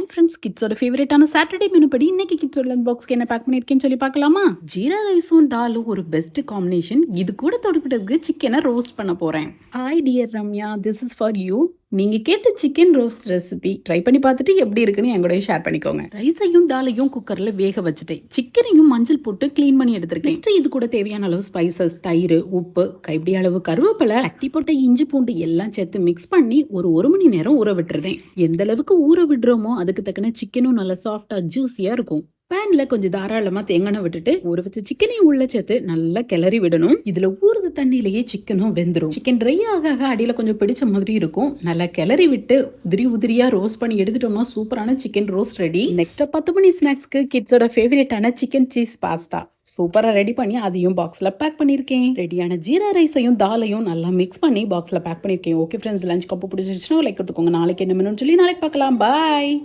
Hi friends, கிட்ஸோட ஃபேவரட்டான Saturday menu படி இன்னைக்கு கிட்ஸோட லஞ்ச் பாக்ஸ்க்கு என்ன பேக் பண்ணியிருக்கேன்னு சொல்லி பார்க்கலாமா? ஜீரா ரைஸும் டாலும் ஒரு பெஸ்ட் காம்பினேஷன். இது கூட தொடுக்கிறதுக்கு சிக்கனை ரோஸ்ட் பண்ண போறேன். Hi dear Ramya, this is for you. நீங்க கேட்ட சிக்கன் ரோஸ்ட் ரெசிபி ட்ரை பண்ணி பார்த்துட்டு எப்படி இருக்குன்னு என் கூட ஷேர் பண்ணிக்கோங்க. ரைஸையும் டாலையும் குக்கர்ல வேக வச்சுட்டேன். சிக்கனையும் மஞ்சள் போட்டு கிளீன் பண்ணி எடுத்திருக்கேன். நெக்ஸ்ட் இது கூட தேவையான அளவு ஸ்பைசஸ், தயிர், உப்பு, கைப்பிடி அளவு கருவேப்பிலை, அட்டி போட்ட இஞ்சி பூண்டு எல்லாம் சேர்த்து மிக்ஸ் பண்ணி ஒரு மணி நேரம் ஊற விட்டுருந்தேன். எந்த அளவுக்கு ஊற விடுறோமோ அதுக்கு தக்கன சிக்கனும் நல்லா சாஃப்டா ஜூஸியா இருக்கும். பேன்ல கொஞ்சம் தாராளமா தேங்காய் விட்டுட்டு ஊற வச்ச சிக்கனையும் உள்ள சேர்த்து நல்லா கிளறி விடணும். இதுல ஊறுது தண்ணியிலேயே சிக்கனும் வெந்துடும். சிக்கன் ட்ரை ஆக அடியில கொஞ்சம் பிடிச்ச மாதிரி இருக்கும். நல்லா கிளறி விட்டு உதிரியா ரோஸ்ட் பண்ணி எடுத்துட்டோம்னா சூப்பரான சிக்கன் ரோஸ்ட் ரெடி. நெக்ஸ்ட் 10 மணி ஸ்நாக்ஸ்க்கு கிட்ஸோட ஃபேவரட்டான சிக்கன் சீஸ் பாஸ்தா சூப்பரா ரெடி பண்ணி அதையும் பாக்ஸ்ல பேக் பண்ணிருக்கேன். ரெடியான ஜீரா ரைஸையும் தாலையும் நல்லா மிக்ஸ் பண்ணி பாக்ஸ்ல பேக் பண்ணிருக்கேன். ஓகே ஃப்ரெண்ட்ஸ், லஞ்ச் கப்பு பிடிச்சிருச்சுன்னா லைக் கொடுத்துக்கோங்க. நாளைக்கு என்ன மெனுன்னு சொல்லி நாளைக்கு பார்க்கலாம். பாய்.